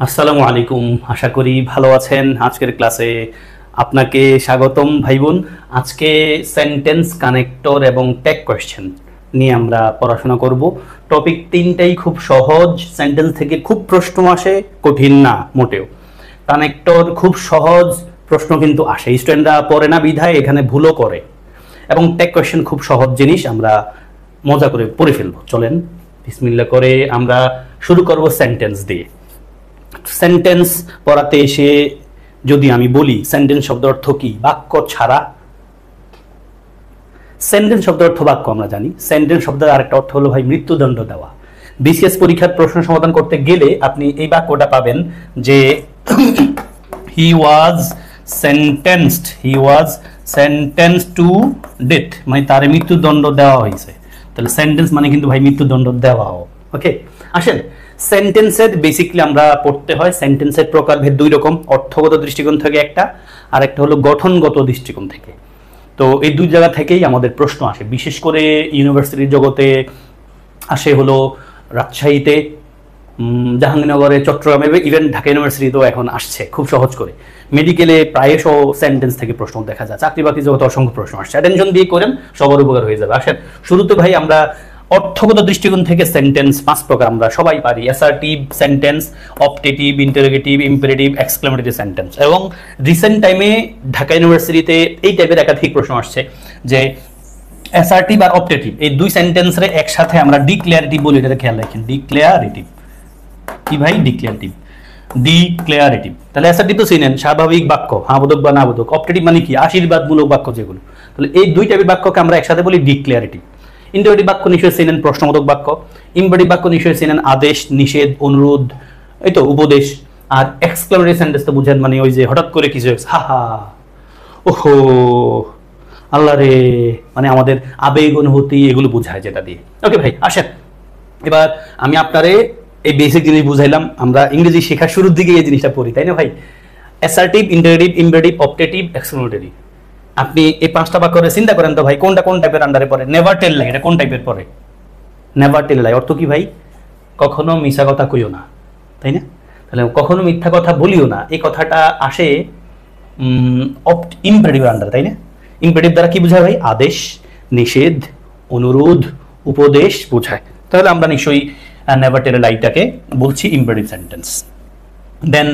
আসসালামু আলাইকুম, আশা করি ভালো আছেন। আজকের ক্লাসে আপনাকে স্বাগতম ভাই বোন। আজকে সেন্টেন্স কানেক্টর এবং ট্যাগ কোয়েশ্চেন নিয়ে আমরা পড়াশোনা করব। টপিক তিনটাই খুব সহজ, সেন্টেন্স থেকে খুব প্রশ্ন আসে, কঠিন না মোটেও। কানেক্টর খুব সহজ, প্রশ্ন কিন্তু আসে, স্টুডেন্টরা পড়ে না বিধায় এখানে ভুলও করে। এবং ট্যাগ কোয়েশ্চেন খুব সহজ জিনিস, আমরা মজা করে পড়ে ফেলবো। চলেন বিসমিল্লাহ করে আমরা শুরু করব সেন্টেন্স দিয়ে। সেন্টেন্স পড়াতে এসে যদি আমি বলি সেন্টেন্স শব্দের অর্থ কি, বাক্য ছাড়া। সেন্টেন্স শব্দের অর্থ বাক্য আমরা জানি। সেন্টেন্স শব্দের আরেকটা অর্থ হলো ভাই মৃত্যুদণ্ড দেওয়া। বিসিএস পরীক্ষার প্রশ্ন সমাধান করতে গেলে আপনি এই বাক্যটা পাবেন যে হি ওয়াজ সেন্টেন্সড টু ডেথ, মানে তার মৃত্যুদণ্ড দেওয়া হয়েছে। তাহলে সেন্টেন্স মানে কিন্তু ভাই মৃত্যুদণ্ড দেওয়া। ওকে, আসেন সেন্টেন্সের বেসিক্যালি আমরা পড়তে হয়। সেন্টেন্সের প্রকারভেদ দুই রকম, অর্থগত দৃষ্টিকোণ থেকে একটা, আর একটা হলো গঠনগত দৃষ্টিকোণ থেকে। তো এই দুই জায়গা থেকেই আমাদের প্রশ্ন আসে, বিশেষ করে ইউনিভার্সিটির জগতে আসে হলো রাজশাহীতে, জাহাঙ্গীরনগরে, চট্টগ্রামে, ইভেন ঢাকা ইউনিভার্সিটিতেও এখন আসছে খুব সহজ করে। মেডিকেলে প্রায়শ সেন্টেন্স থেকে প্রশ্ন দেখা যায়, চাকরি বাকরি জগতে অসংখ্য প্রশ্ন আসছে। অ্যাটেনশন দিয়ে করেন, সবার উপকার হয়ে যাবে। আসেন শুরুতে ভাই আমরা অর্থগত দৃষ্টিকোণ থেকে সেন্টেন্স পাঁচ প্রকার আমরা সবাই পারি। Assertive sentence, optative, interrogative, imperative, exclamatory sentence. এবং রিসেন্ট টাইমে ঢাকা ইউনিভার্সিটিতে এই টাইপের একাধিক প্রশ্ন আসছে যে অ্যাসার্টিভ আর অপটেটিভ এই দুই সেন্টেন্সরে একসাথে আমরা ডিক্লেয়ারেটিভ বলি। এটা খেয়াল রাখেন, ডিক্লেয়ারেটিভ কি ভাই? ডিক্লেয়ারেটিভ। তাহলে অ্যাসার্টিভ তো চিনেন, স্বাভাবিক বাক্য, হ্যাঁ বোধক বা না বোধক। অপটেটিভ মানে কি? আশীর্বাদমূলক বাক্য যেগুলো। তাহলে এই দুই টাইপের বাক্যকে আমরা একসাথে বলি ডিক্লেয়ারেটিভ। ইন্টারোগেটিভ বাক্য নিশ্চয়ই চেনেন, প্রশ্নবোধক বাক্য। ইম্পারেটিভ বাক্য নিশ্চয়ই চেনেন, আদেশ, নিষেধ, অনুরোধ, এই তো উপদেশ। আর এক্সক্লেমেটরি সেন্টেন্স তো বুঝেন, মানে ওই যে হঠাৎ করে কিছু হা হা, ওহো, আল্লাহ রে, মানে আমাদের আবেগ অনুভূতি এগুলো বোঝায় যেটা দিয়ে। ওকে ভাই, আসেন এবার আমি আপনারে এই বেসিক জিনিস বুঝাইলাম। আমরা ইংরেজি শেখার শুরুর দিকে এই জিনিসটা পড়ি, তাই না ভাই? Assertive, interrogative, imperative, optative, exclamatory. আপনি এই পাঁচটা বাক্য করে চিন্তা করেন তো ভাই, কোনটা কোন টাইপের আন্ডারে পড়ে? নেভার টেল লাই, এটা কোন টাইপের পড়ে? নেভার টেল লাই অর্থ কি ভাই? কখনো মিথ্যা কথা কইও না, তাই না? তাহলে কখনো মিথ্যা কথা বলিও না, এই কথাটা আসে ইম্পারেটিভ আন্ডারে, তাই না? ইম্পারেটিভ দ্বারা কি বোঝায় ভাই? আদেশ, নিষেধ, অনুরোধ, উপদেশ বোঝায়। তাহলে আমরা নিশ্চয়ই নেভার টেল লাইটাকে বলছি imperative sentence. Then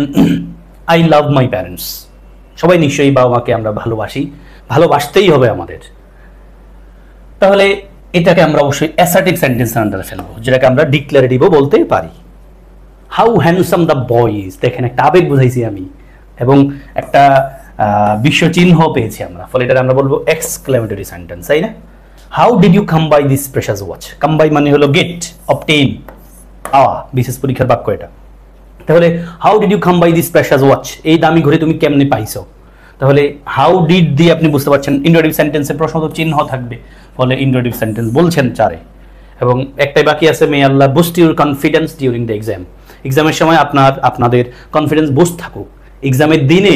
I love my parents, সবাই নিশ্চয়ই বাবা মাকে আমরা ভালোবাসি, ভালোবাসতেই হবে আমাদের। তাহলে এটাকে আমরা অবশ্যই অ্যাসার্টিভ সেন্টেন্সের আন্ডারে ফেলবো, যেটাকে আমরা ডিক্লারেটিভও বলতে পারি। হাউ হ্যান্ডসাম দ্য বয়েজ, দেখেন একটা আবেগ বুঝাইছি আমি, এবং একটা বিশ্ব চিহ্ন পেয়েছি আমরা, ফলে এটা আমরা বলবো এক্সক্লেমেটরি সেন্টেন্স, তাই না? How did you come by this precious watch, come by মানে হলো গেট, অবটেইন, পাওয়া, বিশেষ পরীক্ষার বাক্য এটা। তাহলে how did you come by this precious watch, এই দামি ঘড়ি তুমি কেমনে পাইছো? তাহলে হাউ ডিড দিয়ে আপনি বুঝতে পারছেন ইন্টারোগেটিভ সেন্টেন্সে প্রশ্নবোধক চিহ্ন থাকবে, ফলে ইন্টারোগেটিভ সেন্টেন্স বলছেন চারে। এবং একটাই বাকি আছে, may Allah boost your confidence during the exam, এক্সামের সময় আপনাদের কনফিডেন্স বুস্ট থাকুক। এক্সামের দিনে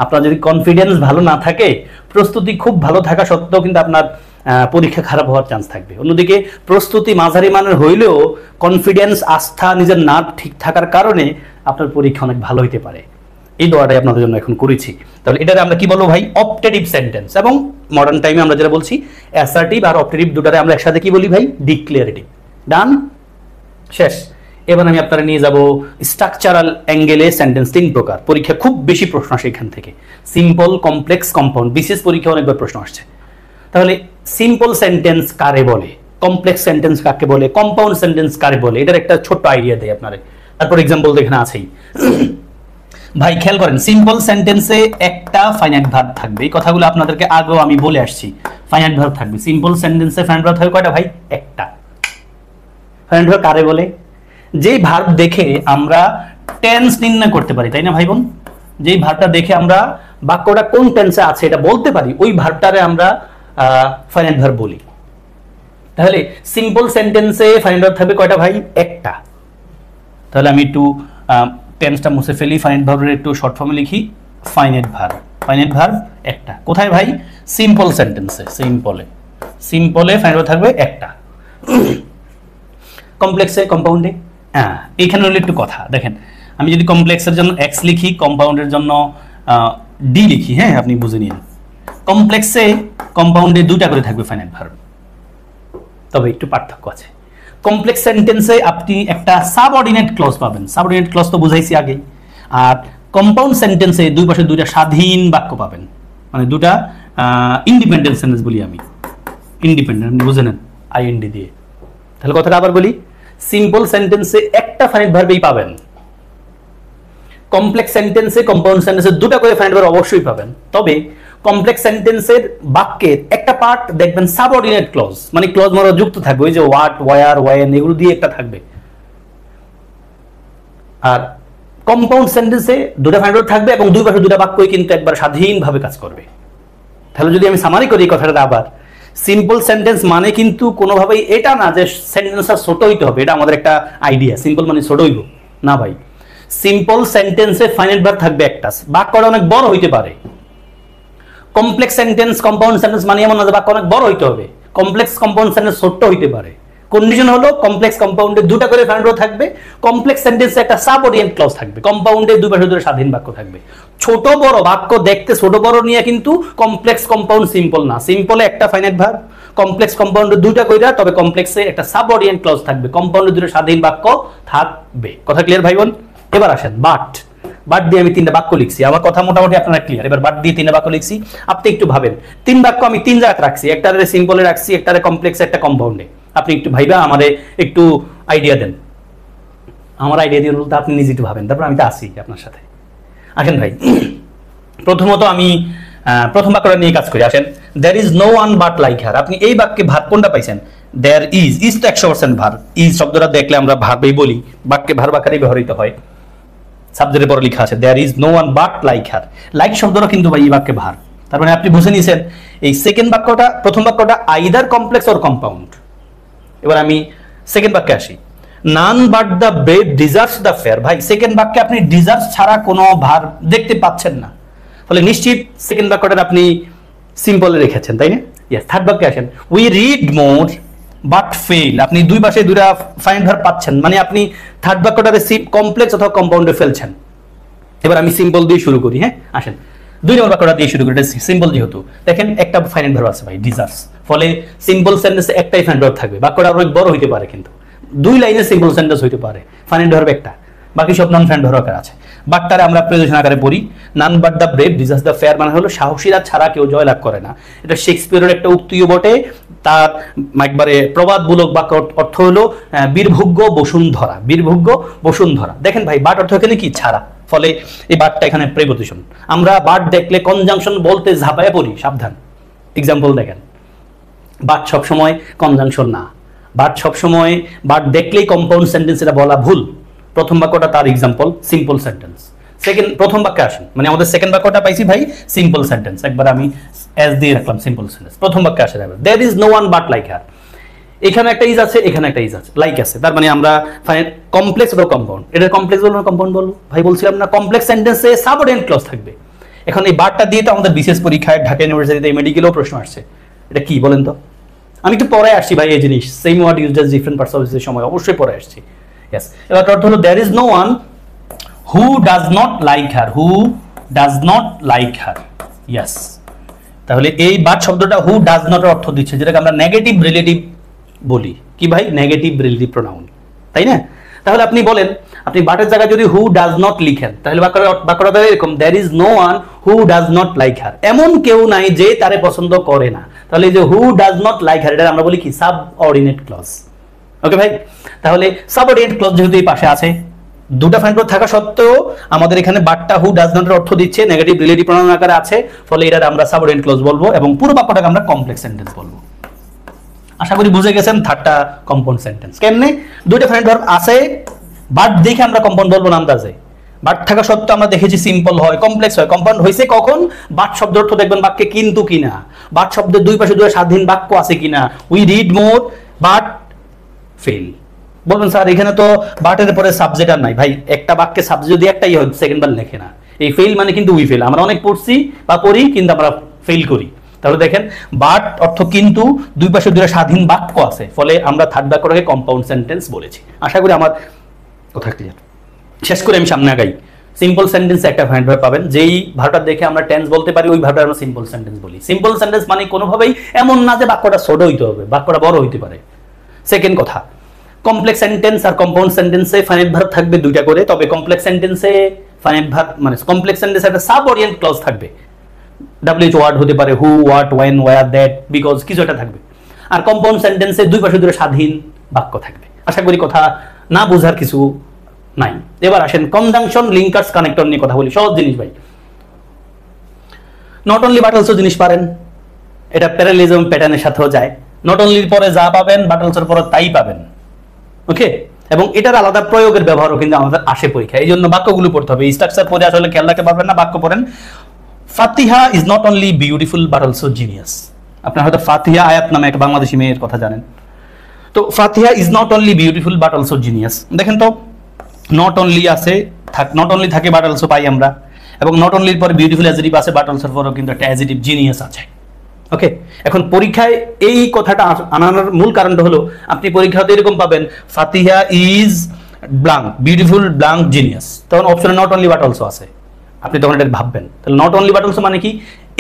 আপনার যদি কনফিডেন্স ভালো না থাকে, প্রস্তুতি খুব ভালো থাকা সত্ত্বেও কিন্তু আপনার পরীক্ষা খারাপ হওয়ার চান্স থাকবে। অন্যদিকে প্রস্তুতি মাঝারি মানের হইলেও কনফিডেন্স, আস্থা, নিজের নার্ভ ঠিক থাকার কারণে আপনার পরীক্ষা অনেক ভালো হতে পারে। এই দোয়াটাই আপনাদের জন্য এখন করেছি। তাহলে এটারে আমরা কি বলবো ভাই? Optative sentence. এবং মডার্ন টাইমে আমরা যেটা বলছি অ্যাসার্টিভ আর অপটেটিভ দুটারে আমরা একসাথে কি বলি ভাই? ডিক্লেয়ারেটিভ। ডান, শেষ। এবার আমি আপনারা নিয়ে যাব স্ট্রাকচারাল অ্যাঙ্গেলে সেন্টেন্স তিন প্রকার। পরীক্ষা খুব বেশি প্রশ্ন আসে এখান থেকে, সিম্পল, কমপ্লেক্স, কম্পাউন্ড। বিশেষ পরীক্ষা অনেকবার প্রশ্ন আসছে। তাহলে সিম্পল সেন্টেন্স কারে বলে, কমপ্লেক্স সেন্টেন্স কাকে বলে, কম্পাউন্ড সেন্টেন্স কারে বলে, এটার একটা ছোট্ট আইডিয়া দেয় আপনারে। তারপর এক্সাম্পল তো এখানে আছেই। ভাই খেয়াল করেন, সিম্পল সেন্টেন্সে একটা ফাইনাইট ভার্ব থাকবে, এই কথাগুলো আপনাদেরকে আগেও আমি বলে আসছি। ফাইনাইট ভার্ব থাকবে সিম্পল সেন্টেন্সে, ফাইনাইট ভার্ব থাকবে কয়টা ভাই? একটা। ফাইনাইট ভার্ব কারে বলে? যেই ভার্ব দেখে আমরা টেন্স নির্ণয় করতে পারি, তাই না ভাই বোন? যেই ভার্বটা দেখে আমরা বাক্যটা কোন টেন্সে আছে এটা বলতে পারি, ওই ভার্বটারে আমরা ফাইনাইট ভার্ব বলি। তাহলে সিম্পল সেন্টেন্সে ফাইনাইট ভার্ব থাকবে কয়টা ভাই? একটা। তাহলে আমি একটু টেন্সটা মুছে ফেলি, ফাইনাইট ভার্বের একটু শর্ট ফর্মে লিখি, ফাইনাইট ভার্ব। ফাইনাইট ভার্ব একটা। কোথায় ভাই? সিম্পল সেন্টেন্সে, সিম্পলে ফাইনাইট ভার্ব থাকবে একটা। কমপ্লেক্সে, কম্পাউন্ডে, হ্যাঁ, এইখানে হলো একটু কথা দেখেন। আমি যদি কমপ্লেক্সের জন্য এক্স লিখি, কম্পাউন্ডের জন্য ডি লিখি, হ্যাঁ আপনি বুঝে নিন। কমপ্লেক্সে কম্পাউন্ডে দুটা করে থাকবে ফাইনাইট ভার্ব, তবে একটু পার্থক্য আছে। কমপ্লেক্স সেন্টেন্সে আপনি একটা সাবঅর্ডিনেট ক্লজ পাবেন, সাবঅর্ডিনেট ক্লজ তো বুঝাইছি আগেই। আর কম্পাউন্ড সেন্টেন্সে দুই পাশে দুইটা স্বাধীন বাক্য পাবেন, মানে দুটা ইন্ডিপেন্ডেন্ট সেন্টেন্স বলি আমি, ইন্ডিপেন্ডেন্ট আপনি বুঝে নেন আইএনডি দিয়ে। তাহলে কথাটা আবার বলি, সিম্পল সেন্টেন্সে একটা ফাইনাইট ভার্বই পাবেন, কমপ্লেক্স সেন্টেন্সে কম্পাউন্ড সেন্টেন্সে দুটা করে ফাইনাইট ভার্ব অবশ্যই পাবেন। তবে কমপ্লেক্স সেন্টেন্সের বাক্যের একটা পার্ট দেখবেন সাবঅর্ডিনেট ক্লজ, মানে ক্লজ মরা যুক্ত থাকবে, ওই যে হোয়াট, ওয়ার, ওয়েন এগুলো দিয়ে একটা থাকবে। আর কম্পাউন্ড সেন্টেন্সে দুটা ফাইনাইট ভার্ব থাকবে এবং দুই পাশে দুটা বাক্যই কিন্তু একবার স্বাধীনভাবে কাজ করবে। তাহলে যদি আমি সামারি করি কথাটা আবার, সিম্পল সেন্টেন্স মানে কিন্তু কোনোভাবেই এটা না যে সেন্টেন্সটা ছোট হইতে হবে, এটা আমাদের একটা আইডিয়া, সিম্পল মানে ছোট হইব না ভাই। সিম্পল সেন্টেন্সে ফাইনাইট ভার্ব থাকবে একটা, বাক্যটা অনেক বড় হইতে পারে। কমপ্লেক্স সেন্টেন্স কম্পাউন্ড সেন্টেন্স মানে এমন না যে বাক্য অনেক বড় হইতে হবে, কমপ্লেক্স কম্পাউন্ড সেন্টেন্স ছোট হইতে পারে। কন্ডিশন হলো কমপ্লেক্স কম্পাউন্ডে দুটা করে ফাইনাইট ভার্ব থাকবে, কমপ্লেক্স সেন্টেন্সে একটা সাবঅর্ডিনেট ক্লজ থাকবে, কম্পাউন্ডে দুই পাশে দুটো স্বাধীন বাক্য থাকবে। ছোট বড় বাক্য দেখতে ছোট বড় নিয়ে কিন্তু কমপ্লেক্স কম্পাউন্ড সিম্পল না, সিম্পলে একটা ফাইনাইট ভার্ব, কমপ্লেক্স কম্পাউন্ডে দুইটা কইরা, তবে কমপ্লেক্সে একটা সাবঅর্ডিনেট ক্লজ থাকবে, কম্পাউন্ডে দুটো স্বাধীন বাক্য থাকবে। কথা ক্লিয়ার ভাই বোন? এবার আসেন বাট, বাট দিয়ে আমি তিনটা বাক্য লিখছি, আমার কথা মোটামুটি আপনারা ক্লিয়ার। এবার বাট দিয়ে তিনটা বাক্য লিখছি, আপনি একটু ভাবেন, তিন বাক্য আমি তিন জায়গায় রাখছি, একটারে সিম্পলে রাখছি, একটারে কমপ্লেক্সে, একটা কম্পাউন্ডে। আপনি একটু ভাইবা আমারে একটু আইডিয়া দেন, আমার আইডিয়া দিয়ে বলতে আপনি নিজে একটু ভাবেন, তারপর আমি তো আসি আপনার সাথে। আসেন ভাই, প্রথমত আমি প্রথম বাক্যটা নিয়ে কাজ করি। আসেন, there is no one but like her. আপনি এই বাক্যে ভার্ব কোনটা পাইছেন? দেয়ার ইজ, ইজ তো 100% ভার্ব। ইজ শব্দটা দেখলে আমরা ভার্বই বলি, বাক্যে ভার্ব আকারে ব্যবহৃত হয়। সাবজেক্টের পরে লেখা আছে there is no one but like her, like শব্দটা কিন্তু ভাই এই বাক্যে ভার্ব। তার মানে আপনি বুঝে নিয়েছেন এই সেকেন্ড বাক্যটা, প্রথম বাক্যটা আইদার কমপ্লেক্স অর কম্পাউন্ড। এবার আমি সেকেন্ড বাক্যে আসি, none but the brave deserves the fair. ভাই সেকেন্ড বাক্যে আপনি ডিজার্ভস ছাড়া কোনো ভার্ব দেখতে পাচ্ছেন না, ফলে নিশ্চিত সেকেন্ড বাক্যটা আপনি সিম্পলে রেখেছেন, তাই না? ইয়েস। থার্ড বাক্যে আসেন, we read more but fail. আপনি দুই পাশে দুইটা ফাইনাইট ভার্ব পাচ্ছেন, মানে আপনি থার্ড বাক্যটাতে কমপ্লেক্স অথবা কম্পাউন্ডে ফেলছেন। এবার আমি সিম্পল দিয়ে শুরু করি। হ্যাঁ আসেন, দুই নম্বর বাক্যটা দিয়ে শুরু করি, এটা সিম্পল যেহেতু। দেখেন একটা ফাইনাইট ভার্ব আছে ভাই, ডিজার্ভস, ফলে সিম্পল সেন্টেন্সে একটাই ফাইনাইট ভার্ব থাকবে, বাক্যটা অনেক বড় হইতে পারে, কিন্তু দুই লাইনে সিম্পল সেন্টেন্স হইতে পারে, ফাইনাইট ভার্ব একটা, বাকি সব নন ফাইনাইট ভার্ব আকারে আছে। বাটটারে আমরা প্রেজেন্টেশন আকারে পড়ি, none but the brave deserves the fair, মানে হলো সাহসীরা ছাড়া কেউ জয় লাভ করে না। এটা শেক্সপিয়ারের একটা উক্তিও বটে, তার একবারে প্রবাদমূলক বাক্য অর্থ হলো বীরভোগ্য বসুন্ধরা, বীরভোগ্য বসুন্ধরা। দেখেন ভাই বাট অর্থ এখানে কি? ছাড়া, ফলে এই বাটটা এখানে প্রেপোজিশন। আমরা বাট দেখলে কনজাংশন বলতে ঝাঁপায় পড়ি, সাবধান। এক্সাম্পল দেখেন, বাট সবসময় কনজাংশন না, বাট সবসময় বাট দেখলেই কম্পাউন্ড সেন্টেন্স, এটা বলা ভুল। প্রথম বাক্যটা তার এক্সাম্পল, সিম্পল সেন্টেন্স। সেকেন্ড প্রথম বাক্যে আসেন, মানে আমাদের সেকেন্ড বাক্যটা পাইছি ভাই সিম্পল সেন্টেন্স, একবার আমি এস দিয়ে রাখলাম সিম্পল সেন্টেন্স। প্রথম বাক্যে আসে যাবে, there is no one but like her. এখানে একটা ইজ আছে, এখানে একটা ইজ আছে, লাইক আছে, তার মানে আমরা কমপ্লেক্স বা কম্পাউন্ড। এটা কমপ্লেক্স বলবো না কম্পাউন্ড বলবো? ভাই বলছিলাম না কমপ্লেক্স সেন্টেন্সে সাবঅর্ডিনেট ক্লজ থাকবে। এখন এই বাটটা দিয়ে তো আমাদের বিশেষ পরীক্ষায় ঢাকা ইউনিভার্সিটিতে মেডিকেলেও প্রশ্ন আসছে, এটা কি বলেন তো? আমি একটু পরে আসছি ভাই এই জিনিস, same word used as different parts of স্পিচের সময় অবশ্যই পরে আসছি। ইয়েস। এবার অর্থ হলো there is no one who does not like her, who does not like her. Yes. তাহলে এই বাট শব্দটা হু ডাজ নট এর অর্থ দিচ্ছে, যেটাকে আমরা নেগেটিভ রিলেটিভ বলি। কি ভাই? নেগেটিভ রিলেটিভ প্রোনাউন, তাই না? তাহলে আপনি বলেন, আপনি বাটের জায়গায় যদি হু ডাজ নট লিখেন, তাহলে বাক্যটা এরকম, there is no one who does not like her. এমন কেউ নাই যে তারে পছন্দ করে না। তাহলে এই যে হু ডাজ নট লাইক হার, এটা আমরা বলি কি? Subordinate clause. ওকে ভাই, তাহলে সাবঅর্ডিনেট ক্লজ যেহেতু এই পাশে আছে, দুটা ফাইনাইট ভার্ব থাকা সত্ত্বেও আমাদের এখানে বাটটা হু ডাজ নট এর অর্থ দিচ্ছে, নেগেটিভ রিলেটিভ প্রোনাউন আকারে আছে, ফলে এটা আমরা সাবঅর্ডিনেট ক্লজ বলবো এবং পুরো বাক্যটাকে আমরা কমপ্লেক্স সেন্টেন্স বলবো। আশা করি বুঝে গেছেন থার্ডটা কম্পাউন্ড সেন্টেন্স। কেমনে? দুইটা ফাইনাইট ভার্ব আছে, বাট দেখে আমরা কম্পাউন্ড বলবো না আন্দাজে। বাট থাকা সত্ত্বেও আমরা দেখেছি সিম্পল হয়, কমপ্লেক্স হয়। কম্পাউন্ড হয়েছে কখন? বাট শব্দের অর্থ দেখবেন বাক্যে কিন্তু কিনা, বাট শব্দের দুই পাশে দুই স্বাধীন বাক্য আছে কিনা। We read more but fail. বলবেন স্যার এখানে তো বাটের পরে সাবজেক্ট আর নাই। ভাই একটা বাক্যে সাবজেক্ট যদি একটাই হয়, সেকেন্ড বার লেখে না। এই ফেল মানে কিন্তু উই ফেল, আমরা অনেক পড়ছি বা পড়ি কিন্তু আমরা ফেল করি। তাহলে দেখেন বাট অর্থ কিন্তু, দুই পাশে দুইটা স্বাধীন বাক্য আছে, ফলে আমরা থার্ড বাক্যটাকে কম্পাউন্ড সেন্টেন্স বলেছি। আশা করি আমার কথা ক্লিয়ার। শেষ করে আমি সামনে আগাই। সিম্পল সেন্টেন্সে একটা ফাইনাইট ভার্ব পাবেন, যেই ভার্বটা দেখে আমরা টেন্স বলতে পারি ওই ভার্বটা আমরা সিম্পল সেন্টেন্স বলি। সিম্পল সেন্টেন্স মানে কোনোভাবেই এমন না যে বাক্যটা ছোট হইতে হবে, বাক্যটা বড় হইতে পারে। সেকেন্ড কথা, কমপ্লেক্স সেন্টেন্স আর কম্পাউন্ড সেন্টেন্সে ফাইনাইট ভার্ব থাকবে দুইটা করে, তবে কমপ্লেক্স সেন্টেন্সে ফাইনাইট ভার্ব মানে কমপ্লেক্স সেন্টেন্সে একটা সাব অরিয়েন্ট ক্লজ থাকবে, WH ওয়ার্ড হতে পারে, who, what, when, where, that, because, কিছু একটা থাকবে। আর কম্পাউন্ড সেন্টেন্সে দুই পাশে দুটো স্বাধীন বাক্য থাকবে। আশা করি কথা না বোঝার কিছু নাই। এবার আসেন কনজাংশন, লিঙ্কার্স, কানেক্টর নিয়ে কথা বলি। সহজ জিনিস ভাই। নট অনলি বাট অলসো জিনিস পারেন, এটা প্যারালিজম প্যাটার্নের সাথেও যায়। নট অনলির পরে যা পাবেন বাট অলসোর পরে তাই পাবেন, ওকে। এবং এটার আলাদা প্রয়োগের ব্যবহারও কিন্তু আমাদের আসে পরীক্ষা, এই জন্য বাক্যগুলো পড়তে হবে। স্ট্রাকচার পরে আসলে খেয়াল রাখতে পারবেন না, বাক্য পড়েন। Fatiha is not only beautiful but also genius. আপনার হয়তো ফাতিহা আয়াত নামে একটা বাংলাদেশি মেয়ের কথা জানেন, তো Fatiha is not only beautiful but also genius. দেখেন তো, নট অনলি আছে, নট অনলি থাকে বাট অলসো পাই আমরা, এবং নট অনলির পরে বিউটিফুল অ্যাডজেক্টিভ আছে, বাট অলসোর পরেও কিন্তু একটা অ্যাডজেক্টিভ জিনিয়াস আছে, ওকে। এখন পরীক্ষায় এই কথাটা আনানোর মূল কারণটা হলো আপনি পরীক্ষাতে এরকম পাবেন Fatiha is blank beautiful blank genius, তখন অপশনে নট অনলি বাট অলসো আছে, আপনি তখন এটা ভাববেন তাহলে নট অনলি বাট অলসো মানে কি,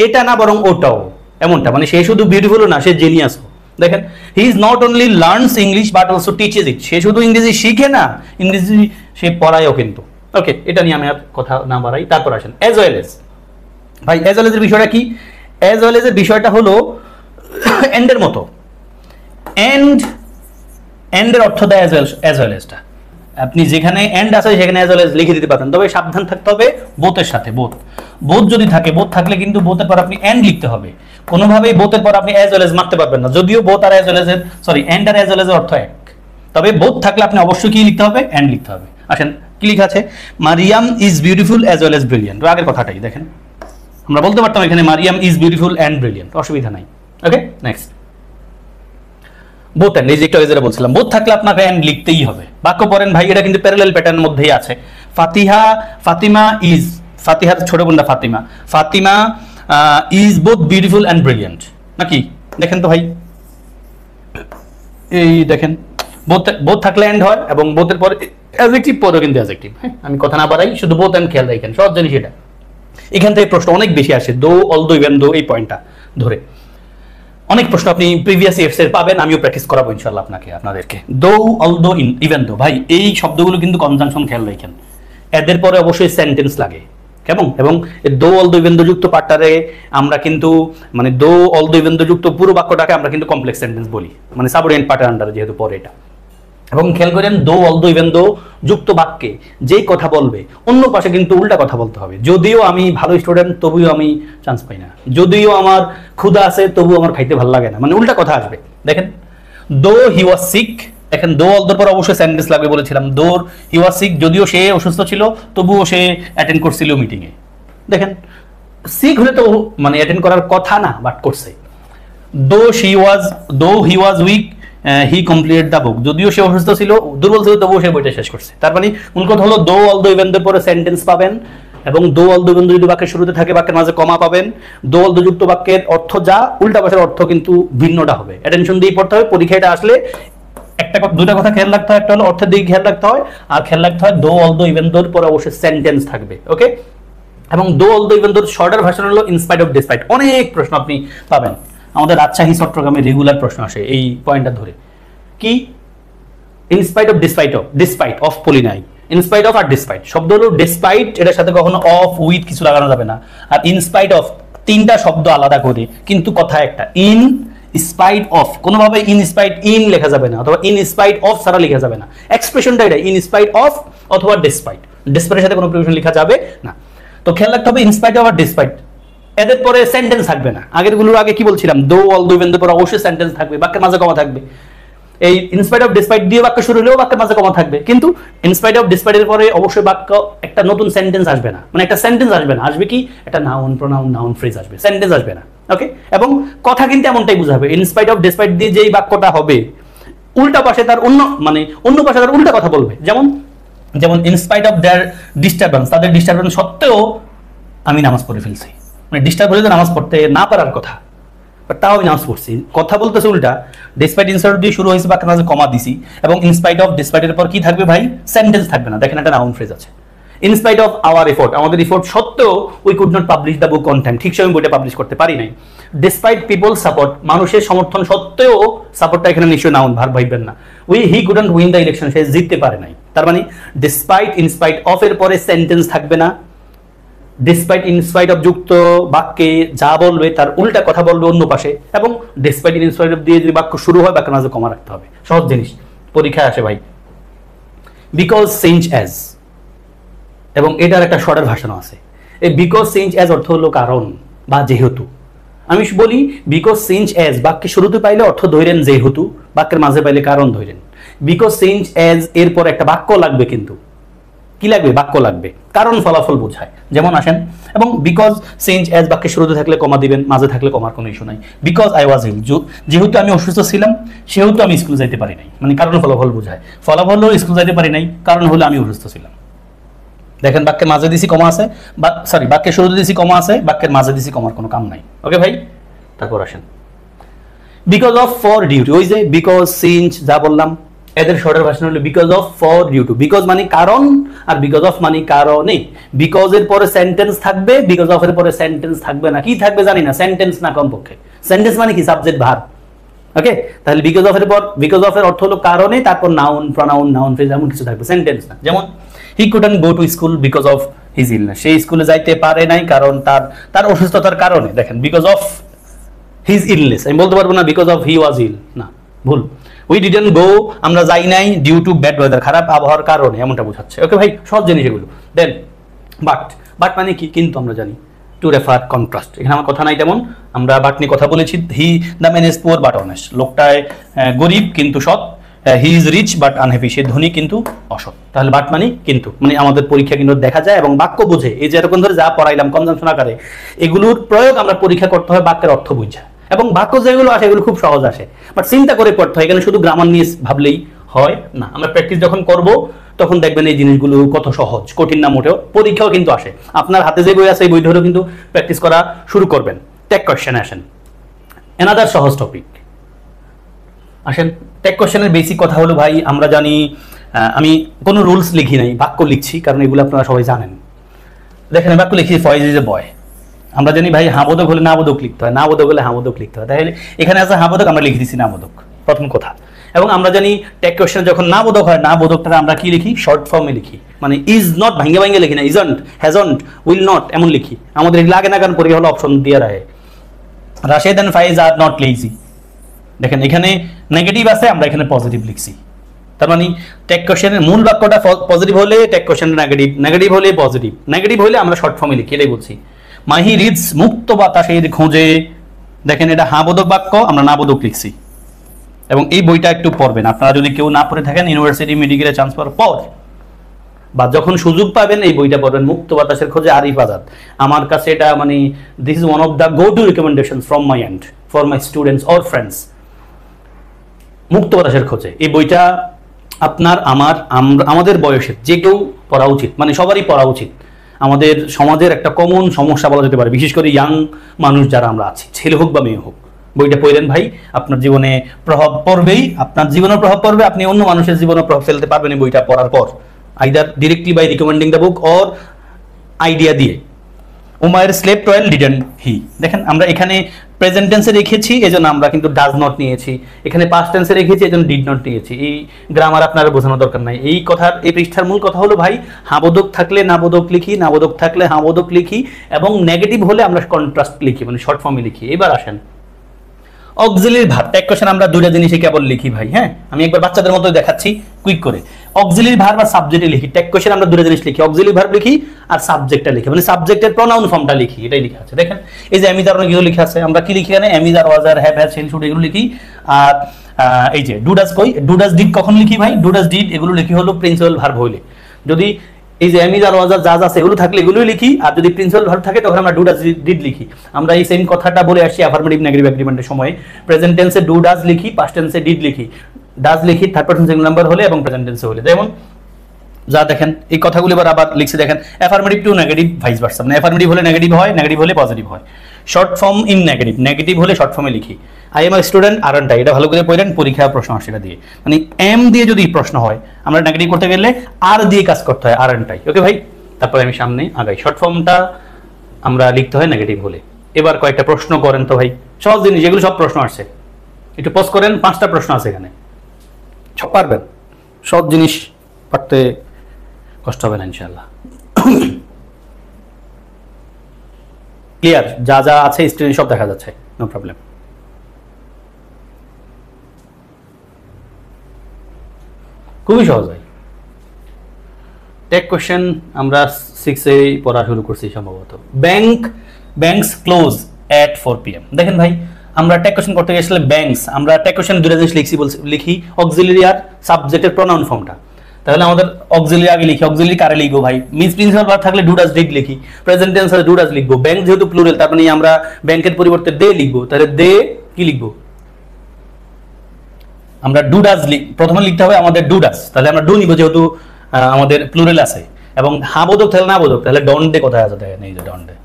এটা না বরং ওটাও, এমনটা মানে সে শুধু বিউটিফুলও না, সে জিনিয়াসও। দেখেন, he is not only learns English but also teaches it, সে শুধু ইংরেজি শিখে না, ইংরেজি সে পড়ায়ও কিন্তু, ওকে। এটা নিয়ে আমি আর কথা না বাড়াই। তারপর আসেন অ্যাজ ওয়েল এজ। ভাই অ্যাজ ওয়েল এজের বিষয়টা কি? অ্যাজ ওয়েল এজের বিষয়টা হলো এন্ডের মতো, এন্ডের অর্থ দেয় অ্যাজ ওয়েল এজটা। আপনি যেখানে এন্ড আছে সেখানে অ্যাজ ওয়েল এজ লিখে দিতে পারবেন, তবে সাবধান থাকতে হবে বোথের সাথে। বোথ যদি থাকে, বোথ থাকলে কিন্তু বোথের পর আপনি এন্ড লিখতে হবে, কোনোভাবেই বোথের পর আপনি অ্যাজ ওয়েল এজ মারতে পারবেন না, যদিও বোথ আর অ্যাজ ওয়েল এজ এন্ড আর অ্যাজ ওয়েল এজের অর্থ এক, তবে বোথ থাকলে আপনি অবশ্যই কি লিখতে হবে, এন্ড লিখতে হবে। আসেন কি লেখা আছে, Mariam is beautiful as well as brilliant. আগের কথাটাই দেখেন, আমরা বলতে পারতাম এখানে Mariam is beautiful and brilliant, অসুবিধা নাই, ওকে। নেক্সট, বোথ এন্ড, এই যে একটু যেটা বলছিলাম, বোথ থাকলে আপনাকে এন্ড লিখতেই হবে। বাক্য পড়েন ভাই, এটা কিন্তু প্যারালাল প্যাটার্নের মধ্যেই আছে। ফাতিমা ইজ, ফাতিহার ছোট বোনটা Fatima is both beautiful and brilliant, নাকি? দেখেন তো ভাই, এই দেখেন বোথ থাকলে এন্ড হয়, এবং বোথের পরে অ্যাডজেক্টিভ পরেও কিন্তু অ্যাডজেক্টিভ। হ্যাঁ, আমি কথা না বাড়াই, শুধু বোথ এন্ড খেয়াল রাখেন, সহজ জিনিস এটা। এখান থেকে প্রশ্ন অনেক বেশি আসে, দো, অলদো, ইভেন দো, এই পয়েন্টটা ধরে অনেক প্রশ্ন আপনি প্রিভিয়াস ইয়ার্স এর পাবেন, আমিও প্র্যাকটিস করাবো ইনশাআল্লাহ আপনাদেরকে। দো, অলদো, ইভেন দো, ভাই এই শব্দগুলো কিন্তু কনজাংশন খেয়াল রাখেন, এদের পরে অবশ্যই সেন্টেন্স লাগে, কেমন? এবং দো, অলদো, ইভেন দো যুক্ত পার্টটারে আমরা কিন্তু মানে দো, অলদো, ইভেন দো যুক্ত পুরো বাক্যটাকে আমরা কিন্তু কমপ্লেক্স সেন্টেন্স বলি, মানে সাবঅর্ডিনেট পার্টের আন্ডারে যেহেতু পরে এটা। এবং খেয়াল করেন, দো, অলদো, ইভেন দো যুক্ত বাক্যে যেই কথা বলবে অন্য পাশে কিন্তু উল্টা কথা বলতে হবে। যদিও আমি ভালো স্টুডেন্ট তবুও আমি চান্স পাই না, যদিও আমার ক্ষুধা আছে তবুও আমার খাইতে ভালো লাগে না, মানে উল্টা কথা আসবে। দেখেন, দো হি ওয়াজ সিক, এখন দো অলদোর পর অবশ্যই সেন্টেন্স লাগবে বলেছিলাম। দো হি ওয়াজ সিক, যদিও সে অসুস্থ ছিল তবুও সে অ্যাটেন্ড করছিল মিটিংয়ে। দেখেন, সিক হলে তো মানে অ্যাটেন্ড করার কথা না, বাট করছে। Though he was weak he completed the book, যদিও সে অসুস্থ ছিল, দুর্বল ছিল, তবুও সে বইটা শেষ করছে। তার মানে মূল কথা হলো দো, অলদো, ইভেন দোর পরে সেন্টেন্স পাবেন, এবং দো, অলদো, ইভেন দো যদি বাক্যের শুরুতে থাকে বাক্যের মাঝে কমা পাবেন। দো, অলদো যুক্ত বাক্যের অর্থ যা, উল্টা পাশের অর্থ কিন্তু ভিন্নটা হবে। অ্যাটেনশন দিয়ে পড়তে হবে, পরীক্ষাটা আসলে দুটা কথা খেয়াল রাখতে হয়, একটা হলো অর্থের দিকে খেয়াল রাখতে হয়, আর খেয়াল রাখতে হয় দো, অলদো, ইভেন দোর পরে অবশ্যই সেন্টেন্স থাকবে, ওকে। এবং দো, অলদো, ইভেন দোর শর্টার ভার্সন হলো ইনস্পাইট অফ ডিসপাইট। অনেক প্রশ্ন আপনি পাবেন, আমাদের রাজশাহী চট্টগ্রামে রেগুলার প্রশ্ন আসে এই পয়েন্টটা ধরে। কি? ইনস্পাইট অফ ডিসপাইট অফ পলি নাই, ইনস্পাইট অফ আর ডিসপাইট। শব্দ হলো ডিসপাইট, এটার সাথে কখনো অফ, উইথ কিছু লাগানো যাবে না। আর ইনস্পাইট অফ, তিনটা শব্দ আলাদা করে, কিন্তু কথা একটা। ইন স্পাইট অফ, কোনোভাবে ইন স্পাইট ইন লেখা যাবে না, অথবা ইন স্পাইট অফ ছাড়া লেখা যাবে না। এক্সপ্রেশনটা এটা, ইন স্পাইট অফ অথবা ডিসপাইট, ডিসপাইটের সাথে কোনো প্রিপোজিশন লেখা যাবে না। তো খেয়াল রাখতে হবে ইনস্পাইট অফ আর ডিসপাইট, এদের পরে সেন্টেন্স থাকবে না। আগেরগুলোর আগে কি বলছিলাম, দো, অলদো, ইভেন দো পরে অবশ্যই সেন্টেন্স থাকবে, বাক্যের মাঝে কমা থাকবে। এই ইনস্পাইট অফ ডিসপাইট দিয়ে বাক্য শুরু হলেও বাক্যের মাঝে কমা থাকবে, কিন্তু ইনস্পাইট অফ ডিসপাইটের পরে অবশ্যই বাক্য একটা নতুন সেন্টেন্স আসবে না, মানে একটা সেন্টেন্স আসবে না, আসবে কি একটা নাউন, প্রোনাউন, নাউন ফ্রেজ আসবে, সেন্টেন্স আসবে না, ওকে। এবং কথা কিন্তু এমনটাই বুঝাবে, ইনস্পাইট অফ ডিসপাইট দিয়ে যেই বাক্যটা হবে উল্টা পাশে তার অন্য পাশে তার উল্টা কথা বলবে। যেমন ইনস্পাইট অফ দেয়ার ডিস্টারবেন্স, তাদের ডিস্টারবেন্স সত্ত্বেও আমি নামাজ পড়ে ফেলছি, মানে ডিস্টার্ব হলে নামাজ পড়তে না পারার কথা, বাট তাও আমি নাউন্স পড়ছি, কথা বলতেছে উল্টা। ডিসপাইট ইনসার্ট দিয়ে শুরু হয়েছে বাক্যের মাঝে কমা দিছি, এবং ইনস্পাইট অফ ডিসপাইটের পর কি থাকবে ভাই? সেন্টেন্স থাকবে না। দেখেন একটা নাউন ফ্রেজ আছে, ইনস্পাইট অফ আওয়ার এফোর্ট, আমাদের এফোর্ট সত্ত্বেও we could not publish the book on time, ঠিক সময় বইটা পাবলিশ করতে পারি নাই। ডিসপাইট পিপল সাপোর্ট, মানুষের সমর্থন সত্ত্বেও, সাপোর্টটা এখানে নিশ্চয়ই নাউন, ভার্ব ভাববেন না। He couldn't win the election, সে জিততে পারে নাই। তার মানে ডিসপাইট ইনস্পাইট অফ এর পরে সেন্টেন্স থাকবে না। ডিসপাইট ইনস্পাইট অফ যুক্ত বাক্যে যা বলবে তার উল্টা কথা বলবে অন্য পাশে, এবং ডিসপাইট ইনস্পাইট অফ দিয়ে যদি বাক্য শুরু হয় বাক্যের মাঝে কমা রাখতে হবে। সহজ জিনিস, পরীক্ষায় আসে ভাই। বিকজ চেঞ্জ অ্যাজ, এবং এটার একটা শর্টের ভাষানো আছে। এই বিকজ চেঞ্জ অ্যাজ অর্থ হলো কারণ বা যেহেতু। আমি বলি বিকজ চেঞ্জ অ্যাজ বাক্যে শুরুতে পাইলে অর্থ ধরেন যেহেতু, বাক্যের মাঝে পাইলে কারণ ধরেন। বিকজ চেঞ্জ অ্যাজ এরপর একটা বাক্য লাগবে, কিন্তু কি লাগবে? বাক্য লাগবে, কারণ ফলাফল বোঝায়। যেমন আসেন, এবং বিকজ চেঞ্জ অ্যাজ বাক্যের শুরুতে থাকলে কমা দিবেন, মাঝে থাকলে কমার কোনো ইস্যু নাই। বিকজ আই ওয়াজ ইল, যেহেতু আমি অসুস্থ ছিলাম সেহেতু আমি স্কুল যাইতে পারি নাই, মানে কারণ ফলাফল বোঝায়। ফলাফল হলো স্কুল যাইতে পারি নাই, কারণ হলো আমি অসুস্থ ছিলাম। দেখেন বাক্যের মাঝে দিছি কমা আছে, সরি বাক্যের শুরুতে দিছি কমা আছে, বাক্যের মাঝে দিছি কমার কোনো কাম নাই। ওকে ভাই, তারপর আসেন because of for due to, ওই যে বিকজ সিন্স যা বললাম, এদের শর্টের ভাষণ হলো because of for due to. Because মানে কারণ, আর বিকজ অফ মানে কারণে। বিকজ এর পরে সেন্টেন্স থাকবে, বিকজ অফ এর পরে সেন্টেন্স থাকবে না। কি থাকবে জানি না, সেন্টেন্স না কমপক্ষে। সেন্টেন্স মানে কি? Subject verb. ওকে, তাহলে বিকজ অফ এর পর, বিকজ অফ এর অর্থ হলো কারণে, তারপর নাউন প্রনাউন নাউন ফ্রেজ এমন কিছু থাকবে, সেন্টেন্স না। যেমন he couldn't go to school because of his illness, সে স্কুলে যাইতে পারে নাই কারণ তার অসুস্থতার কারণে। দেখেন বিকজ অফ হিজ ইলনেস, আমি বলতে পারবো না বিকজ অফ হি ওয়াজ ইল, না, ভুল। উই ডিডন্ট গো, আমরা যাই নাই ডিউ টু ব্যাড ওয়েদার, খারাপ আবহাওয়ার কারণে, এমনটা বোঝাচ্ছে। ওকে ভাই, সহজ জিনিস এগুলো। দেন বাট মানে কি? কিন্তু আমরা জানি টু রেফার কন্ট্রাস্ট, এখানে আমার কথা নাই তেমন। আমরা বাট নিয়ে কথা বলেছি। He the man is poor but honest, লোকটায় গরিব কিন্তু সৎ। He is rich but unhappy, সে ধনী কিন্তু অসৎ। তাহলে বাট মানে কিন্তু, মানে আমাদের পরীক্ষা কিন্তু দেখা যায় এবং বাক্য বুঝে, এই যে এরকম ধরে যা পড়াইলাম কনজাংশন আকারে, এগুলোর প্রয়োগ আমরা পরীক্ষা করতে হয় বাক্যের অর্থ বুঝা। এবং বাক্য যেগুলো আসে এগুলো খুব সহজ আসে, বাট চিন্তা করে পড়তে হয়। এখানে শুধু গ্রামার নিয়ে ভাবলেই হয় না, আমরা প্র্যাকটিস যখন করব তখন দেখবেন এই জিনিসগুলো কত সহজ, কঠিন না মোটেও। পরীক্ষাও কিন্তু আসে, আপনার হাতে যে বই আছে এই বই ধরেও কিন্তু প্র্যাকটিস করা শুরু করবেন। টেক কোশ্চেনে আসেন, এনাদার সহজ টপিক। আসেন টেক কোশ্চেনের বেসিক কথা হলো ভাই, আমরা জানি, আমি কোনো রুলস লিখি নাই, বাক্য লিখছি, কারণ এগুলো আপনারা সবাই জানেন। দেখেন বাক্য লিখি, ফয়েজ ইজ এ বয়। আমরা জানি ভাই হাবোধক হলে নাবোধক লিখতে হয়, নাবোধক হলে হাবোধক লিখতে হয়। তাহলে এখানে আছে হাবোধক, আমরা লিখে দিচ্ছি নাবোধক, প্রথম কথা। এবং আমরা জানি টেক কোশ্চেন যখন নাবোধক হয়, নাবোধকটা আমরা কি লিখি? শর্ট ফর্মে লিখি, মানে ইজ নট ভাঙ্গে ভাঙ্গে লিখি না, ইজন্ট, হ্যাজন্ট, উইল নট এমন লিখি। আমাদের লাগে না, কারণ পরীক্ষা হলো অপশন দিয়ে রাখে। Rashed and Faiz are not lazy, দেখেন এখানে নেগেটিভ আছে, আমরা এখানে পজিটিভ লিখছি। তার মানে টেক কোশ্চেনের মূল বাক্যটা পজিটিভ হলে টেক কোশ্চেন নেগেটিভ, নেগেটিভ হলে পজিটিভ, নেগেটিভ হলে আমরা শর্ট ফর্মে লিখি, এটাই বলছি। মাহি রিডস মুক্ত বাতাসের খোঁজে, দেখেন এটা হাবোধক বাক্য, আমরা নাবোধক লিখছি। এবং এই বইটা একটু পড়বেন, আপনারা যদি কেউ না পড়ে থাকেন ইউনিভার্সিটি মেডিকেলে চান্স পাওয়ার পর বা যখন সুযোগ পাবেন এই বইটা পড়বেন, মুক্ত বাতাসের খোঁজে আরিফ আজাদ। আমার কাছে এটা মানে this is one of the go to recommendation from my and for my students or friends. মুক্ত বাতাসের খোঁজে এই বইটা আপনার আমাদের বয়সের যে কেউ পড়া উচিত, মানে সবারই পড়া উচিত। আমাদের সমাজের একটা কমন সমস্যা বলা যেতে পারে, বিশেষ করে ইয়াং মানুষ যারা আমরা আছি, ছেলে হোক বা মেয়ে হোক, বইটা পড়েন ভাই, আপনার জীবনে প্রভাব পড়বেই, আপনার জীবনে প্রভাব পড়বে, আপনি অন্য মানুষের জীবনে প্রভাব ফেলতে পারবেন এই বইটা পড়ার পর, either directly by recommending the book or idea দিয়ে। Umair slept well didn't he, দেখেন আমরা এখানে প্রেজেন্ট টেন্সে রেখেছি এজন্য আমরা কিন্তু ডাজ নট নিয়েছি, এখানে পাস্ট টেন্সে রেখেছি এজন্য ডিড নট নিয়েছি। এই গ্রামার আপনারা বোঝানোর দরকার নাই। এই কথার এই পৃষ্ঠার মূল কথা হলো ভাই, হাবোধক থাকলে নাবোধক লিখি, নাবোধক থাকলে হাবোধক লিখি, এবং নেগেটিভ হলে আমরা কন্ট্রাস্ট লিখি, মানে শর্ট ফর্মে লিখি। এবার আসেন অক্সিলিয়ারি ভার্ব, টেক কোশ্চেন আমরা দুইটা জিনিসই কেবল লিখি ভাই। হ্যাঁ, আমি একবার বাচ্চাদের মতো দেখাচ্ছি কুইক করে। অক্সিলিয়ারি ভার্ব আর সাবজেক্টে লিখি। টেক কোশ্চেন আমরা দুইটা জিনিস লিখি, অক্সিলিয়ারি ভার্ব লিখি আর সাবজেক্টটা লিখি, মানে সাবজেক্টের প্রনাউন ফর্মটা লিখি, এটাই লেখা আছে। দেখেন এই যে অ্যামিজার অনেক কিছু লেখা আছে, আমরা কি লিখি এখানে? Am is are, was were, have, has, shall, should এগুলো লিখি। আর এই যে ডু ডাজ, কই ডু ডাজ ডিড কখন লিখি ভাই? ডু ডাজ ডিড এগুলো লিখি হলো প্রিন্সিপাল ভার্ব হইলে। যদি এই যে অ্যামিজার, ওয়াজার যা যা আছে এগুলো থাকলে এগুলোই লিখি, আর যদি প্রিন্সিপাল ভার্ব থাকে তখন আমরা ডু ডাজ ডিড লিখি। আমরা এই সেম কথাটা বলে আসছি অ্যাফার্মেটিভ নেগেটিভ এগ্রিমেন্টের সময়। প্রেজেন্ট টেন্সে ডু ডাজ লিখি, পাস্ট টেন্সে ডিড লিখি, ডাজ লিখি থার্ড পারসন সিঙ্গুলার নাম্বার হলে এবং প্রেজেন্ট টেন্সে হলে। যেমন যা দেখেন এই কথাগুলো এবার আবার লিখছি, দেখেন affirmative two negative vice versa, মানে অ্যাফার্মেটিভ হলে নেগেটিভ হয়, নেগেটিভ হলে পজিটিভ হয়। Short form in negative, negative হলে শর্ট ফর্মে লিখি। I am a student aren't I, এটা ভালো করে পড়েন, পরীক্ষা প্রশ্ন আসে এটা দিয়ে। মানে এম দিয়ে যদি প্রশ্ন হয়, আমরা নেগেটিভ করতে গেলে আর দিয়ে কাজ করতে হয়, আরন্ট আই। ওকে ভাই, তারপরে আমি সামনে আগাই। শর্ট ফর্মটা আমরা লিখতে হয় নেগেটিভ হলে। এবার কয়েকটা প্রশ্ন করেন তো ভাই, সহজ জিনিস, যেগুলো সব প্রশ্ন আসছে একটু পজ করেন, 5টা প্রশ্ন আছে এখানে, সব পারবেন, সহজ জিনিস পারতে কষ্ট হবে না ইনশাআল্লাহ। ক্লিয়ার? যা যা আছে স্ক্রিনে সব দেখা যাচ্ছে, নো প্রবলেম। খুবই সহজ ভাই। টেক কোশ্চেন আমরা 6 পড়া শুরু করছি সম্ভবত। ব্যাংকস ক্লোজ এট 4 PM। দেখেন ভাই, আমরা টেক কোশ্চেন করতে গেলে ব্যাংকস, আমরা টেক কোশ্চেন দুটো জিনিস লিখি, অক্সিলারি আর সাবজেক্টের প্রনাউন ফর্মটা। তাহলে আমাদের অক্সিলারি আগে লিখি, অক্সিলারি কারে লিখবো ভাই? মিস প্রিন্সিপাল ভার্ব থাকলে ডু ডাজ ডিড লিখি, প্রেজেন্ট টেন্স হলে ডু ডাজ লিখবো। ব্যাংক যেহেতু প্লুরাল, তার মানে আমরা ব্যাংকের পরিবর্তে দে লিখবো। তাহলে দে কি লিখবো? আমরা ডু ডাজ প্রথমে লিখতে হবে আমাদের ডু ডাজ, তাহলে আমরা ডু নিব যেহেতু আমাদের প্লুরাল আছে। এবং হ্যাঁ বোধক তাহলে না বোধক, তাহলে ডন ডে কোথায় আছে দেখেন, এই যে ডন ডে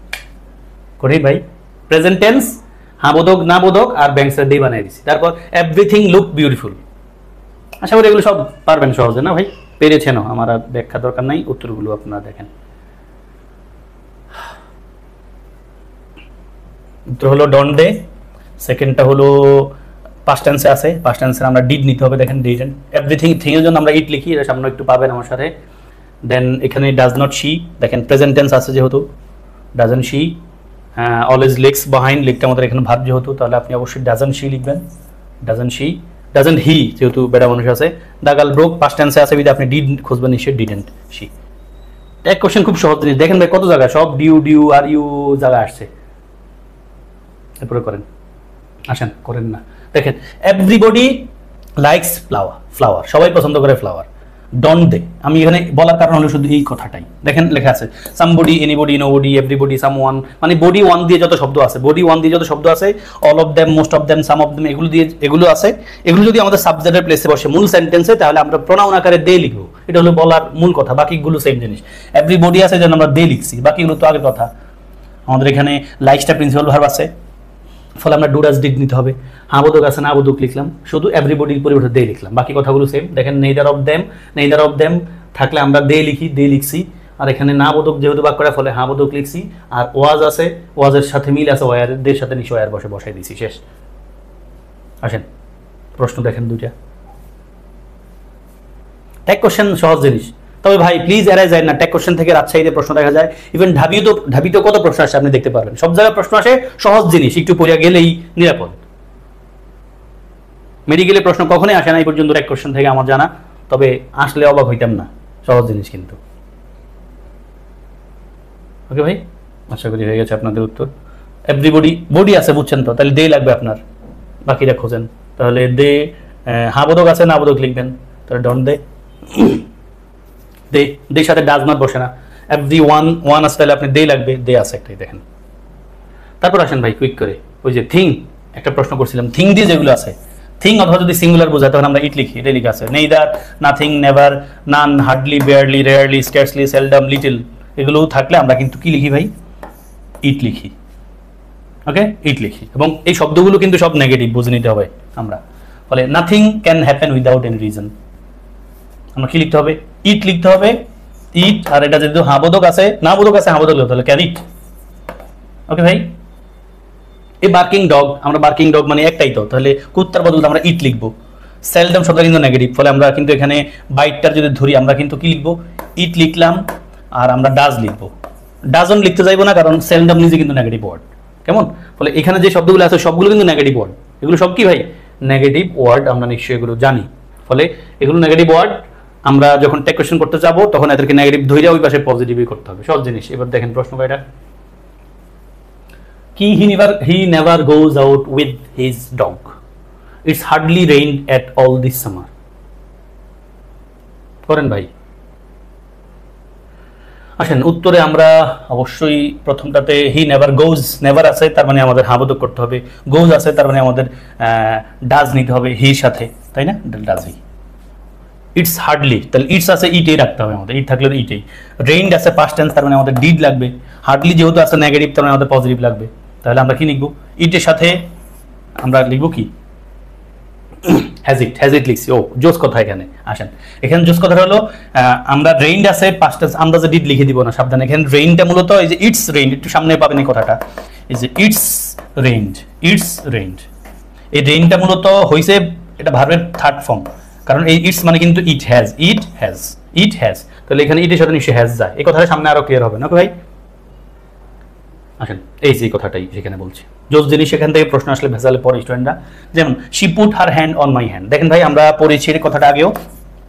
করি ভাই। প্রেজেন্ট টেন্স হ্যাঁ বোধক না বোধক আর ব্যাংকসের ডে বানিয়ে দিছি। তারপর এভরিথিং লুক বিউটিফুল। আশা করি এগুলো সব পারবেন সহজে না ভাই? পেরেছেন, আমার আর ব্যাখ্যা দরকার নাই, উত্তরগুলো আপনারা দেখেন। উত্তর হলো ডন ডে। সেকেন্ডটা হলো পাস্ট টেন্সে আছে, পাস্ট টেন্সে আমরা ডিড নিতে হবে, দেখেন ডিড। এভরিথিং থিং এর জন্য আমরা ইট লিখি, এটা সামনে একটু পাবেন আমার সাথে। দেন এখানে ডাজ নট শি, দেখেন প্রেজেন্ট টেন্স আছে যেহেতু, ডাজন্ট শি। অলওয়েজ লিখস বিহাইন্ড, লিখতে আমাদের এখানে ভার্ব যেহেতু, তাহলে আপনি অবশ্যই ডাজন্ট শি লিখবেন, ডাজন্ট শি। ডাজন্ট হি যেহেতু বেটা মানুষ আছে। দ্য গার্ল ব্রোক পাস্ট টেন্সে আছে, যদি আপনি ডিড খুঁজবেন নিশ্চয়ই ডিডেন্ট শি। এক কোশ্চেন খুব সহজ জিনিস, দেখেন ভাই কত জায়গায় সব ডিউ আর ইউ জায়গায় আসছে। এরপরে করেন, আসেন করেন না। দেখেন এভরিবডি লাইকস ফ্লাওয়ার, সবাই পছন্দ করে ফ্লাওয়ার। ডন্ট দে, আমি এখানে বলার কারণ হলো শুধু এই কথাটাই। দেখেন লেখা আছে somebody, anybody, nobody, everybody, someone, মানে বডি ওয়ান দিয়ে যত শব্দ আছে, all of them, most of them, some of them, এগুলো আছে। এগুলো যদি আমাদের সাবজেক্টের প্লেসে বসে মূল সেন্টেন্সে, তাহলে আমরা প্রোনাউন আকারে দে লিখবো। এটা হলো বলার মূল কথা, বাকিগুলো সেম জিনিস। এভরিবডি আছে যেন আমরা দে লিখছি, বাকিগুলো তো আগের কথা। আমাদের এখানে লাইকসটা প্রিন্সিপাল ভার্ব আছে, ফলে আমরা ডু ডাজ ডিড নিতে হবে। হ্যাঁ বোধক আছে না বোধক লিখলাম, শুধু এভরিবডির পরিবর্তে দে লিখলাম, বাকি কথাগুলো সেম। দেখেন নেইদার অফ দেম থাকলে আমরা দে লিখছি। আর এখানে না বোধক যেহেতু বাক করার ফলে হ্যাঁ বোধক লিখছি। আর ওয়াজ আছে, ওয়াজের সাথে মিল আছে ওয়ার, দের সাথে নিশ্চয় ওয়ার বসাই দিছি, শেষ। আসেন প্রশ্ন দেখেন দুইটা। টেক কোশ্চেন সহজ জিনিস, তবে ভাই প্লিজ এড়াই যায় না। টেক কোশ্চেন থেকে রাজশাহীতে প্রশ্ন দেখা যায়, ইভেন ঢাবিতেও কত প্রশ্ন আসে আপনি দেখতে পারবেন। সব জায়গায় প্রশ্ন আসে, সহজ জিনিস একটু পড়িয়া গেলেই নিরাপদ। মেডিকেলে প্রশ্ন কখনোই আসে না এই পর্যন্ত টেক কোশ্চেন থেকে আমার জানা, তবে আসলে অবাক হইতাম না, সহজ জিনিস কিন্তু। ওকে ভাই, আশা করি হয়ে গেছে আপনাদের উত্তর। বডি আছে বুঝছেন তো, তাহলে দে লাগবে আপনার, বাকিটা খোঁজেন। তাহলে দে, হ্যাঁ বোধক আছে না বোধক লিখবেন, তাহলে ডন্ট দে, দে সাথে ডাজ নট বসে না। এভরি ওয়ান আছে, তাহলে আপনি দে লাগবে, দে আছে একটাই, দেখেন। তারপর আসেন ভাই কুইক করে, ওই যে থিং, একটা প্রশ্ন করছিলাম, থিং দিয়ে যেগুলো আছে, থিং অথবা যদি সিঙ্গুলার বোঝায় তখন আমরা ইট লিখি, এটা লিখা আছে। Neither, nothing, never, none, hardly, barely, rarely, scarcely, seldom, little, এগুলো থাকলে আমরা কিন্তু কি লিখি ভাই? ইট লিখি। ওকে, ইট লিখি। এবং এই শব্দগুলো কিন্তু সব নেগেটিভ, বুঝে নিতে হবে আমরা। ফলে nothing can happen without any reason, আমরা কি লিখতে হবে? ইট লিখতে হবে, ইট। আর এটা যেহেতু হ্যাঁ বোধক আছে না বোধক আছে, হ্যাঁ বোধক লিখতে হবে, ক্যান ইট। ওকে ভাই, এই বার্কিং ডগ, আমরা বার্কিং ডগ মানে একটাই তো, তাহলে কুত্তার বদলে আমরা ইট লিখবো। সেলডম শব্দটা কিন্তু নেগেটিভ, ফলে আমরা কিন্তু এখানে বাইটটার যদি ধরি আমরা কিন্তু কি লিখবো? ইট লিখলাম। আর আমরা ডাজ লিখবো, ডাজন লিখতে যাইবো না, কারণ সেলডম নিজে কিন্তু নেগেটিভ ওয়ার্ড, কেমন? ফলে এখানে যে শব্দগুলো আছে সবগুলো কিন্তু নেগেটিভ ওয়ার্ড, এগুলো সব কি ভাই? নেগেটিভ ওয়ার্ড, আমরা নিশ্চয়ই এগুলো জানি। ফলে এগুলো নেগেটিভ ওয়ার্ড, আমরা যখন টেক কোশ্চেন করতে যাবো তখন এদেরকে নেগেটিভ ধরে ওই পাশে পজিটিভই করতে হবে, সব জিনিস। এবার দেখেন প্রশ্ন কয়টা কি? he never goes out with his dog. It's hardly rained at all this summer. করেন ভাই। আসেন উত্তরে আমরা অবশ্যই প্রথমটাতে হি নেভার গোজ, নেভার আছে তার মানে আমাদের হাবোধক করতে হবে, গোজ আছে তার মানে আমাদের ডাজ নিতে হবে হির সাথে, তাই না? Does he. ইটস হার্ডলি, তাহলে ইটস আছে ইটেই রাখতে হবে আমাদের, ইট থাকলে ইটেই। রেইনড আছে পাস্ট টেন্স, তার মানে আমাদের ডিড লাগবে। হার্ডলি যেহেতু আছে নেগেটিভ, তার মানে আমাদের পজিটিভ লাগবে। তাহলে আমরা কি লিখবো? ইটের সাথে আমরা লিখবো কি? হ্যাজ ইট লিখছি। ও জোস কথা এখানে আসেন, এখানে জোস কথা হলো আমরা রেইনড আছে পাস্ট আমরা যে ডিড লিখে দিব না, সাবধান। এখানে রেইনটা মূলত এই যে ইটস রেইনড, একটু সামনে পাবেন এই কথাটা, এই যে ইটস রেইনড, ইটস রেইনড। এই রেইনটা মূলত হইছে এটা ভার্বের থার্ড ফর্ম, কারণ এই ইটস মানে কিন্তু it has, it has, it has. তাহলে এখানে ইটের সাথে নিশ্চয়ই হ্যাজ যায়, এই কথাটা সামনে আরো ক্লিয়ার হবে না ভাই? আসেন এই যে কথাটাই সেখানে বলছি, জোস জিনিস সেখান থেকে প্রশ্ন আসলে ভেজালে পড়ে স্টুডেন্টরা। যেমন she put her hand on my hand. দেখেন ভাই আমরা পড়েছি এই কথাটা আগেও,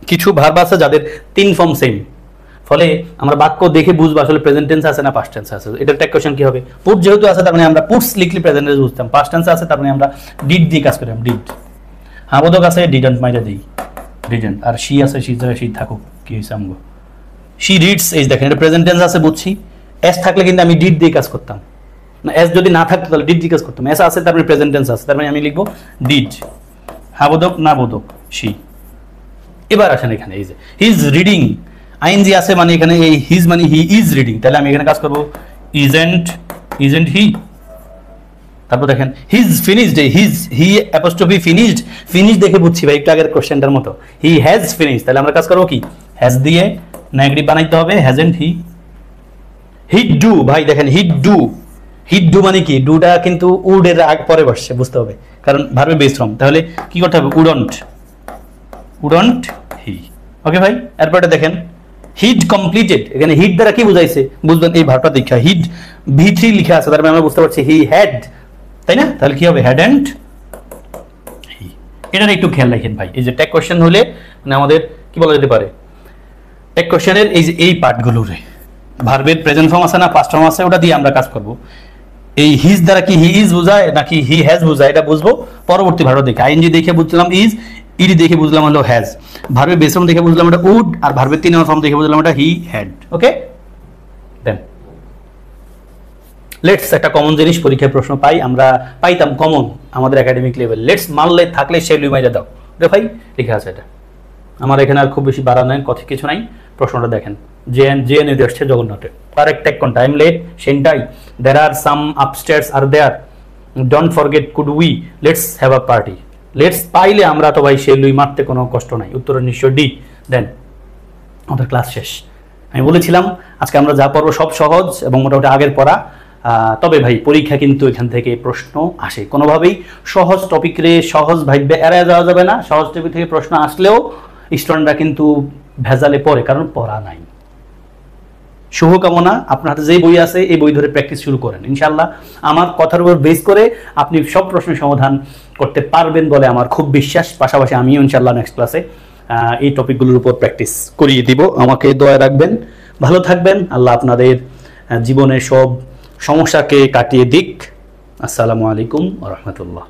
কিছু ভার্ব আছে যাদের 3 ফর্ম সেম, ফলে আমরা বাক্য দেখে বুঝবো আসলে প্রেজেন্ট টেন্স আছে না পাস্ট টেন্স আছে। এটার একটা কোশ্চেন কি হবে? পুট যেহেতু আছে তার মানে আমরা পুটস লিখলে প্রেজেন্ট টেন্স বুঝতাম, পাস্ট টেন্স আছে তার মানে আমরা ডিড দিয়ে কাজ করতাম, ডিড। হ্যাঁ বোধক আছে ডিডন্ট মাইরা দিই, ডিডন্ট। আর শি আছে শি জায়গায় শি থাকুক, কি হয়েছে আমগো? শি রিডস, এই দেখেন এটা প্রেজেন্ট টেন্স আছে বুঝছি, এস থাকলে কিন্তু আমি ডিড দিয়ে কাজ করতাম না, এস যদি না থাকতো তাহলে ডিড দিয়ে কাজ করতাম। এস আছে তার মানে প্রেজেন্ট টেন্স আছে, তার মানে আমি লিখবো ডিড। হ্যাঁ বোধক না বোধক শি। এবার আসেন এখানে এই যে হিজ রিডিং, আইএনজি আছে মানে এখানে এই হিজ মানে হি ইজ রিডিং, তাহলে আমি এখানে কাজ করব ইজেন্ট, ইজেন্ট হি। তারপর দেখেন his finished, his he apostrophe finished, finish দেখে বুঝছি ভাই একটু আগের কোশ্চেনটার মতো, হি হ্যাজ ফিনিশড, তাহলে আমরা কাজ করব কি? হ্যাজ দিয়ে নেগেটিভ বানাইতে হবে, হ্যাজেন্ট হি। হিট ডু, ভাই দেখেন হিট ডু, হিট ডু মানে কি? ডুটা কিন্তু উড এর আগে পরে বসছে, বুঝতে হবে কারণ ভার্বে বেস ফর্ম। তাহলে কি করতে হবে? উডন্ট, উডন্ট হি। ওকে ভাই, এরপরে দেখেন হিট কমপ্লিটেড, এখানে হিট দ্বারা কি বুঝাইছে বুঝবেন এই ভার্বটা দেখা, হিট V3 লিখা আছে তার মানে আমরা বুঝতে পারছি হি হ্যাড, তাই না? তাহলে কি হবে? হ্যাডন্ট হি। এটার একটু খেয়াল রাখেন ভাই, এই যে ট্যাগ কোশ্চেন হলে মানে আমাদের কি বলা যেতে পারে, ট্যাগ কোশ্চেনের এই যে এই পার্টগুলোরে ভার্বের প্রেজেন্ট ফর্ম আছে না পাস্ট ফর্ম আছে, ওটা দিয়ে আমরা কাজ করব। এই হিজ দ্বারা কি হি ইজ বোঝায় নাকি হি হ্যাজ বোঝায় এটা বুঝবো পরবর্তী ভার্ব দেখে। আইএনজি দেখে বুঝলাম ইজ, ইডি দেখে বুঝলাম হলো হ্যাজ, ভার্বের বেস ফর্ম দেখে বুঝলাম এটা উড, আর ভার্বের 3 নম্বর ফর্ম দেখে বুঝলাম এটা he had. Okay then let's একটা কমন জিনিস পরীক্ষায় প্রশ্ন পাই, আমরা পাইতাম কমন আমাদের একাডেমিক লেভেল, লেটস মারলে থাকলে সে লুইমাইজা দাও, রে ভাই লিখে আছে এটা। আমার এখানে আর খুব বেশি বাড়া নাই, কথা কিছু নাই। প্রশ্নটা দেখেন, জেএন এ আসছে জগন্নাথে, কারেক্ট টেক কোনটা? আই এম লেট সেন্টাই, there are some upstairs are there, don't forget could we, let's have a party. Let's পাইলে আমরা তো ভাই সে লুই মারতে কোনো কষ্ট নাই, উত্তর নিশ্চয় ডি। দেন আমাদের ক্লাস শেষ। আমি বলেছিলাম আজকে আমরা যা পড়বো সব সহজ এবং মোটামুটি আগের পড়া, তবে ভাই পরীক্ষা কিন্তু এখান থেকে প্রশ্ন আসে, কোনোভাবেই সহজ টপিকে সহজ ভাববে এড়ায় যাওয়া যাবে না। সহজ টপিক থেকে প্রশ্ন আসলেও স্টুডেন্টরা কিন্তু ভেজালে পড়ে, কারণ পড়া নাই। শুভকামনা, আপনার হাতে যেই বই আছে এই বই ধরে প্র্যাকটিস শুরু করেন, ইনশাআল্লাহ আমার কথার উপর বেস করে আপনি সব প্রশ্নের সমাধান করতে পারবেন বলে আমার খুব বিশ্বাস। পাশাপাশি আমিও ইনশাআল্লাহ নেক্সট ক্লাসে এই টপিকগুলোর উপর প্র্যাকটিস করিয়ে দিব। আমাকে দোয়া রাখবেন, ভালো থাকবেন, আল্লাহ আপনাদের জীবনের সব সমস্যাকে কাটিয়ে দিক। আসসালামু আলাইকুম ওয়া রাহমাতুল্লাহ।